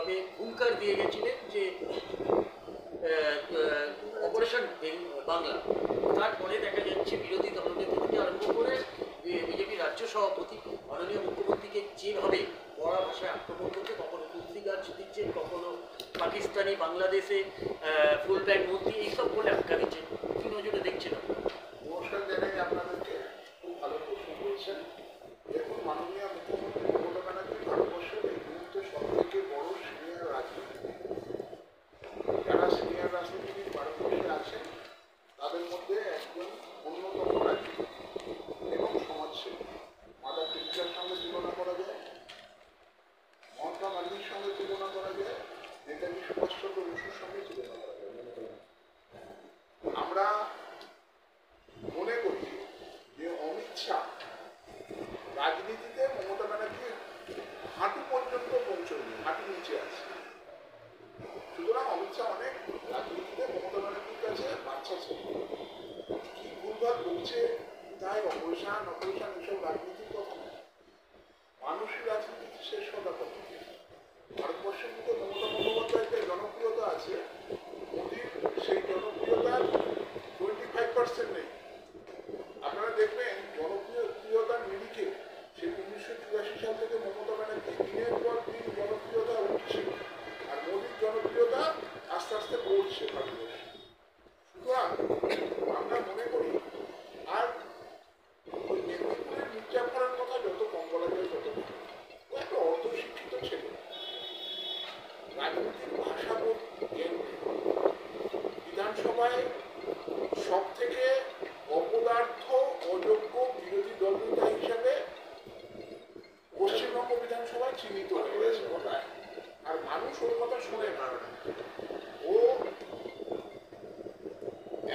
যেভাবে হুঙ্কার দিয়ে গেছিলেন যে অপারেশন বাংলা, তারপরে দেখা যাচ্ছে বিরোধী দলনেতা থেকে আরম্ভ করে বিজেপি রাজ্য সভাপতি মাননীয় মুখ্যমন্ত্রীকে যেভাবে বড়া ভাষায় আক্রমণ করছে, কখনো কুস্তি গাছ দিচ্ছেন, কখনো পাকিস্তানি বাংলাদেশে ফুল ব্যাগ মন্ত্রী এইসব বলে আটকা দিচ্ছেন। কি নজরে দেখছেন? নমস্কার জানাই আপনাদেরকে। খুব ভালো প্রশ্ন করেছেন। দেখুন, মাননীয় মুখ্যমন্ত্রী মমতা ব্যানার্জি ভারতবর্ষের এই মুহূর্তে সব থেকে বড় সিনিয়র রাজনীতিবিদ। যারা সিনিয়র রাজনীতিবিদ ভারতবর্ষে আছেন তাদের মধ্যে একজন অন্যতম রাজনীতিবিদ এবং সমাজসেবী। মাদার টেরেসার সঙ্গে তুলনা করা যায়, মহাত্মা গান্ধীর সঙ্গে তুলনা করা যায়, নেতাজি সুভাষচন্দ্র বসুর সঙ্গে তুলনা করা যায়। আমরা মনে করি যে অমিত শাহ রাজনীতিতে মমতা ব্যানার্জি হাঁটু পর্যন্ত পৌঁছয়নি, হাঁটু নিচে আছে। সুতরাং অমিত শাহ অনেক রাজনীতিতে মমতা ব্যানার্জির কাছে বাচ্চা ছিল। কি ভুলভাল বলছে, তাই অপারেশন এসব রাজনীতির কথা নয়, মানুষই রাজনীতি শেষ কথা কথা। ভারতবর্ষের মধ্যে মমতা বন্দ্যোপাধ্যায়ের যে জনপ্রিয়তা আছে, মোদীর সেই জনপ্রিয়তার 25% নেই। আপনারা দেখবেন জনপ্রিয়তার নিরিখে সেই 1984 সাল থেকে মমতা ব্যানার্জি দিনের পর দিন জনপ্রিয়তা উঠছে, আর মোদীর জনপ্রিয়তা আস্তে আস্তে পড়ছে ভারতবর্ষে। সুতরাং আমরা মনে করি, আর ওই মেদিনীপুরের মির্জাফরের কথা যত কম বলা যায় তত ভালো। ও একটা অর্ধশিক্ষিত ছেলে, রাজনীতির ভাষাবোধ জ্ঞান নেই। বিধানসভায় সব থেকে অপদার্থ অযোগ্য বিরোধী দলনেতা হিসাবে পশ্চিমবঙ্গ বিধানসভায় চিহ্নিত হয়েছে কথায়, আর মানুষ ওর কথা শুনে না। ও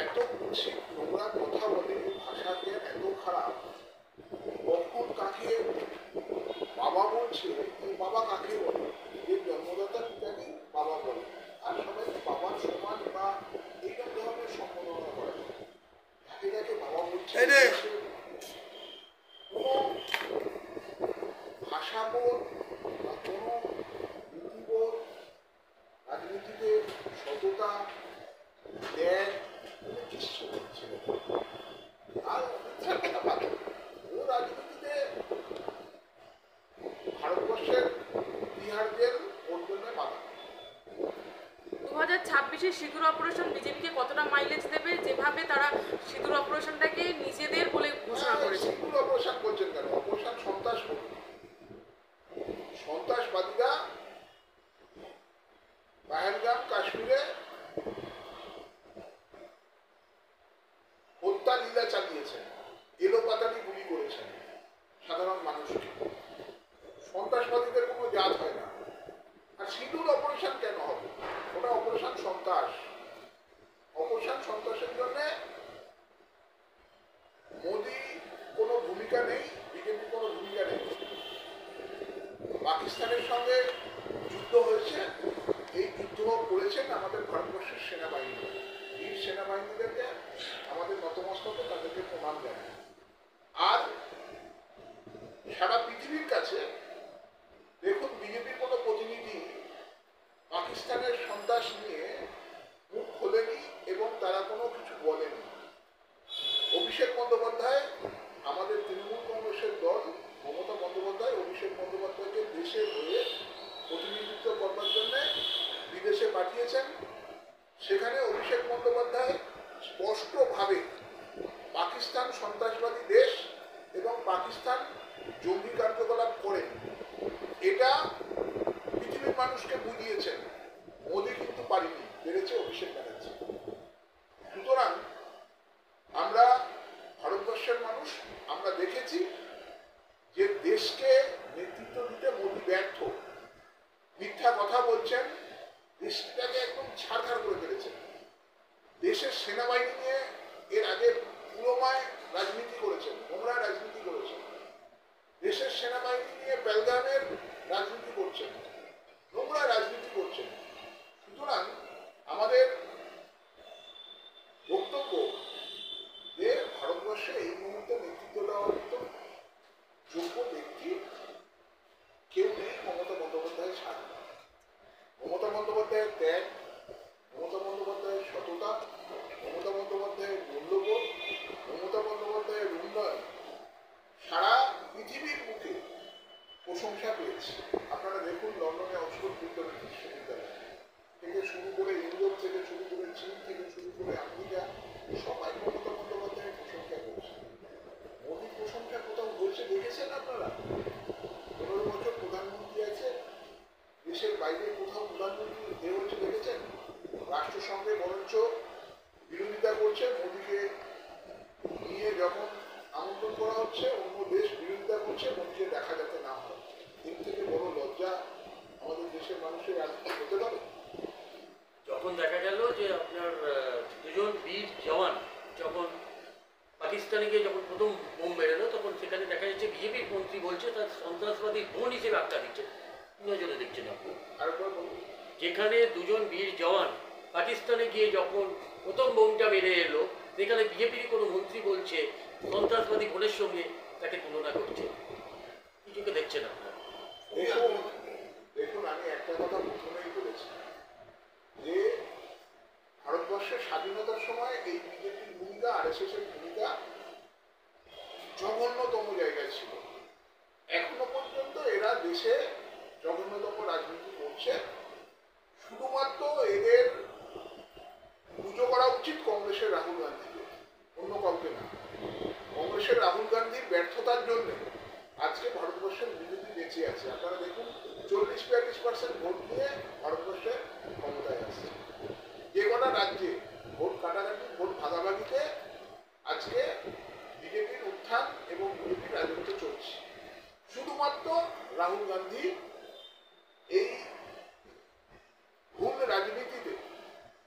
এত কুৎসিত নোংরা কথা বলে, ভাষা জ্ঞান এত খারাপ, কখন কাকে বাবা বলছে, বাবা কাকে বলে, নিজের জন্মদাতা পিতাকে বাবা বলে, আর সবাই বাবার সমান বা এইরকম ধরনের সম্বোধনা করে। যাকে যাকে বাবা বলছে, কোনো ভাষাবোধ বা কোনো নীতিবোধ, রাজনীতিতে সততা, ন্যায় কোনো কিছু হচ্ছে না। আর ইচ্ছার কথা বাদ, ও রাজনীতিতে ভারতবর্ষের বিহারদের ভোট জন্য বাধা। 2026-এ সিঁদুর অপারেশন বিজেপিকে কতটা মাইলেজ দেবে, যেভাবে তারা সিঁদুর অপারেশনটাকে নিজেদের বলে ঘোষণা করেছে? সিঁদুর অপারেশন করছেন কেন? অপারেশন সন্ত্রাস করুন। সন্ত্রাসবাদীরা পহেলগাম কাশ্মীরে হত্যা লীলা চালিয়েছেন, এলোপাতাড়ি গুলি করেছেন সাধারণ মানুষকে। সন্ত্রাসবাদীদের কোনো জাত হয় না। আর সিঁদুর অপারেশন কেন হবে? ওটা অপারেশন সন্ত্রাস। অপারেশন সন্ত্রাসের জন্য মোদী কোনো ভূমিকা নেই, বিজেপি কোনো ভূমিকা নেই। পাকিস্তানের সঙ্গে যুদ্ধ হয়েছে, এই যুদ্ধ করেছেন আমাদের ভারতবর্ষের সেনাবাহিনী। এই সেনাবাহিনীদেরকে আমাদের নতমস্তকে তাদেরকে প্রমাণ দেয়। আর সারা পৃথিবীর কাছে দেখুন, বিজেপির কোনো প্রতিনিধি পাকিস্তানের সন্ত্রাস নিয়ে মুখ খোলেনি এবং তারা কোনো কিছু বলেনি। অভিষেক বন্দ্যোপাধ্যায়, আমাদের তৃণমূল কংগ্রেসের দল, মমতা বন্দ্যোপাধ্যায় অভিষেক বন্দ্যোপাধ্যায়কে দেশের হয়ে প্রতিনিধিত্ব করবার জন্য বিদেশে পাঠিয়েছেন। সেখানে অভিষেক বন্দ্যোপাধ্যায় স্পষ্টভাবে পাকিস্তান সন্ত্রাসবাদী দেশ এবং পাকিস্তান জঙ্গি কার্যকলাপ করেন, এটা পৃথিবীর মানুষকে বুঝিয়েছেন। মোদী কিন্তু পারেনি, পেরেছে অভিষেক ব্যানার্জি। সুতরাং আমরা ভারতবর্ষের মানুষ, আমরা দেখেছি যে দেশকে নেতৃত্ব দিতে মোদী ব্যর্থ। মিথ্যা কথা বলছেন, দেশটাকে একদম ছাড়খাড় করে ফেলেছেন। দেশের সেনাবাহিনী নিয়ে এর আগে পুরোমায় রাজনীতি করেছেন, নোংরা রাজনীতি করেছেন। দেশের সেনাবাহিনী নিয়ে বেলগামের রাজনীতি করছেন, নোংরা রাজনীতি করছেন। সুতরাং আমাদের বক্তব্য যে ভারতবর্ষে এই মুহূর্তে নেতৃত্ব দেওয়ার মতো যোগ্য ব্যক্তি কেউ নেই মমতা বন্দ্যোপাধ্যায় ছাড়া। বন্দ্যোপাধ্যায়ের ত্যাগ, মমতা বন্দ্যোপাধ্যায়ের সততা, মমতা বন্দ্যোপাধ্যায়ের মূল্যবোধ, মমতা বন্দ্যোপাধ্যায়ের উন্নয়ন সারা পৃথিবীর মুখে প্রশংসা পেয়েছে। আপনারা দেখুন লন্ডনে অক্সফোর্ড বিশ্ববিদ্যালয় থেকে শুরু করে ইউরোপ থেকে শুরু করে চীন থেকে শুরু করে আমেরিকা সবাই মমতা বন্দ্যোপাধ্যায়ের প্রশংসা করছে। মোদীর প্রশংসা কোথাও বলছে দেখেছেন আপনারা? 15 বছর প্রধানমন্ত্রী আছে, দেশের বাইরে কোথাও প্রধানমন্ত্রী এ হচ্ছে দেখেছেন? রাষ্ট্রসংঘে বরঞ্চ বিরোধিতা করছে, মোদীকে নিয়ে যখন আমন্ত্রণ করা হচ্ছে অন্য দেশ বিরোধিতা করছে মোদীকে দেখা যাতে না হয়। এর থেকে বড় লজ্জা আমাদের দেশের মানুষের আর হতে পারে? যখন দেখা গেল যে আপনার দুজন বীর জওয়ান যখন পাকিস্তানে গিয়ে যখন প্রথম বোম বেরোলো, তখন সেখানে দেখা যাচ্ছে বিজেপির মন্ত্রী বলছে তার সন্ত্রাসবাদী বোন হিসেবে আখ্যা দিচ্ছে। নজরে দেখছেন আপনি, আরেকবার বলুন। যেখানে দুজন বীর জওয়ান পাকিস্তানে গিয়ে যখন প্রথম বোমটা বেড়ে এলো, সেখানে বিজেপির কোনো মন্ত্রী বলছে সন্ত্রাসবাদী বোনের সঙ্গে তাকে তুলনা করছে। কিছুকে দেখছেন আপনার? দেখুন দেখুন, আমি একটা কথা প্রথমেই বলেছি যে ভারতবর্ষের স্বাধীনতার সময় এই বিজেপির ভূমিকা, আরএসএস এর ভূমিকা জঘন্যতম জায়গায় ছিল। এখনো পর্যন্ত এরা দেশে জঘন্যতম রাজনীতি করছে। শুধুমাত্র এদের পুজো করা উচিত কংগ্রেসের রাহুল গান্ধীকে, অন্য কাউকে না। কংগ্রেসের রাহুল গান্ধীর ব্যর্থতার জন্য আজকে ভারতবর্ষের বিজেপি বেঁচে আছে। আপনারা দেখুন 40-42% ভোট নিয়ে ভারতবর্ষে ক্ষমতায় আসছে। যে কটা রাজ্যে ভোট কাটাকাটি, ভোট ভাগাভাগিতে আজকে বিজেপির উত্থান এবং বিজেপির রাজত্ব চলছে। শুধুমাত্র রাহুল গান্ধী এই ভুল রাজনীতিতে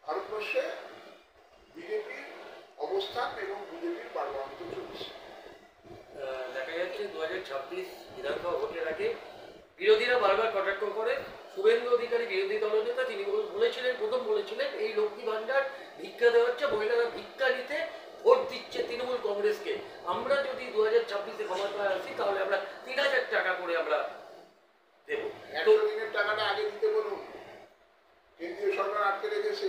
ভারতবর্ষে বিজেপির অবস্থান এবং বিজেপির পারমাণবিক চলছে। দেখা যাচ্ছে 2026 বিধানসভা ভোটের আগে বিরোধীরা বারবার কটাক্ষ করে। শুভেন্দু অধিকারী বিরোধী দলনেতা, তিনি প্রথম বলেছিলেন এই লক্ষ্মী ভান্ডার ভিক্ষা দেওয়া হচ্ছে, মহিলারা ভিক্ষা নিতে ভোট দিচ্ছে তৃণমূল কংগ্রেসকে। আমরা যদি 2026-এ ক্ষমতায় আসি তাহলে আমরা 3000 টাকা করে আমরা দেবো। 100 দিনের টাকাটা আগে দিতে বলুন। কেন্দ্রীয় সরকার আটকে রেখেছে,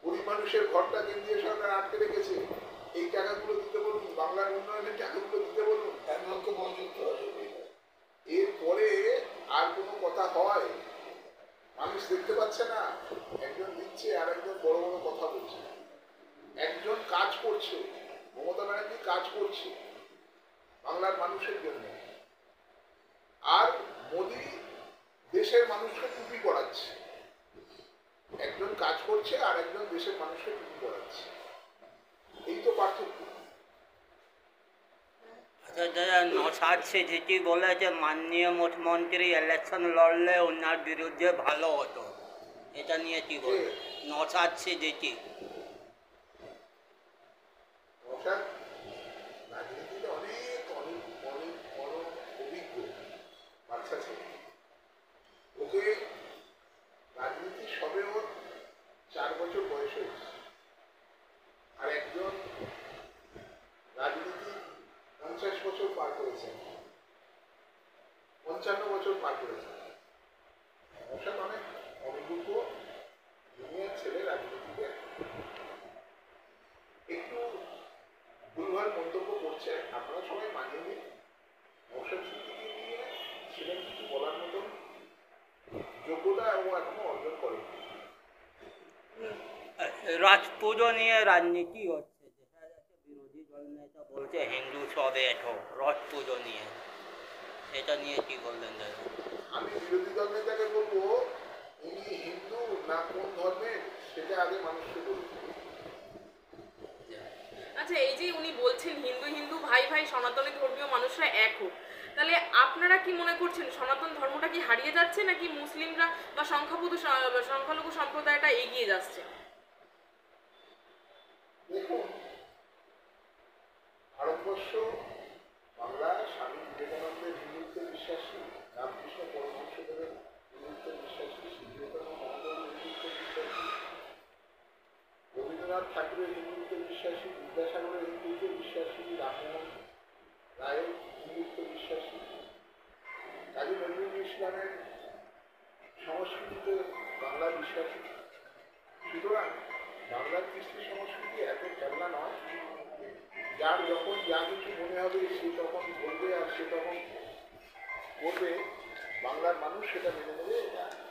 গরিব মানুষের ঘরটা কেন্দ্রীয় সরকার আটকে রেখেছে। এই টাকাগুলো দিতে বলুন, বাংলার উন্নয়নের টাকাগুলো দিতে বলুন। 1 লক্ষ 75,000। এরপরে আর কোনো কথা হয়? মানুষ দেখতে পাচ্ছে না, একজন দিচ্ছে আর একজন বড় বড় কথা বলছে। একজন কাজ করছে, মমতা ব্যানার্জি কাজ করছে বাংলার মানুষের জন্য, আর মোদী দেশের মানুষকে টুপি পড়াচ্ছে। একজন কাজ করছে আর একজন দেশের মানুষকে টুপি পড়াচ্ছে, এই তো পার্থক্য। আচ্ছা দাদা, নসাদ সিদ্দিকী বলে যে মাননীয় মুখ্যমন্ত্রী ইলেকশন লড়লে ওনার বিরুদ্ধে ভালো হতো, এটা নিয়ে কি বলবেন? নসাদ সিদ্দিকী অর্থাৎ রাজনীতিতে অনেক অনেক অনেক বড় অভিজ্ঞ বাচ্চা ছিল। ওকে রাজনীতি সবে ওর 4 বছর বয়স হয়েছে, আর একজন রাজনীতি 50 বছর পার করেছেন, 55 বছর পার করেছেন। অর্থাৎ অনেক অভিজ্ঞ দুনিয়ার ছেলে রাজনীতিতে একটু ভুলভাল মন্তব্য করছে, আপনারা সবাই মানিয়ে নিন। নওশাদ সিদ্দিকী নিয়ে সেটা কিছু বলার মতন যোগ্যতা ও এখনো অর্জন করেনি। রাজপুজো নিয়ে রাজনীতি হচ্ছে, দেখা যাচ্ছে বিরোধী দল নেতা বলছে হিন্দু সবে এঠো রাজপুজো নিয়ে, এটা নিয়ে কি বললেন দাদা? আমি বিরোধী দল নেতাকে বলবো, উনি হিন্দু না কোন ধর্মের সেটা আগে মানুষকে বলুন। আচ্ছা, এই যে উনি বলছেন হিন্দু হিন্দু ভাই ভাই সনাতনী ধর্মীয় মানুষরা এক হোক, তাহলে আপনারা কি মনে করছেন সনাতন ধর্মটা কি হারিয়ে যাচ্ছে নাকি মুসলিমরা বা সংখ্যালঘু সম্প্রদায়টা এগিয়ে যাচ্ছে? দেখুন, ভারতবর্ষ, বাংলা স্বামী বিবেকানন্দের হিন্দুত্বে বিশ্বাসী, রামকৃষ্ণ পরমহংসদেবের হিন্দুত্বে বিশ্বাসী, শ্রীচৈতন্য মহাপ্রভুর হিন্দুত্বে বিশ্বাসী, রবীন্দ্রনাথ ঠাকুরের হিন্দুত্বে বিশ্বাসী, বিদ্যাসাগরের হিন্দুত্বে বিশ্বাসী, রামমোহন রায়ের হিন্দুত্বে বিশ্বাসী, কাজী নজরুল ইসলামের সংস্কৃতিতে বাংলার বিশ্বাসী। সুতরাং বাংলার কৃষ্টি সংস্কৃতি এত খেলনা নয়, যার যখন যা কিছু মনে হবে সে তখন বলবে আর সে তখন করবে, বাংলার মানুষ সেটা মেনে নেবে।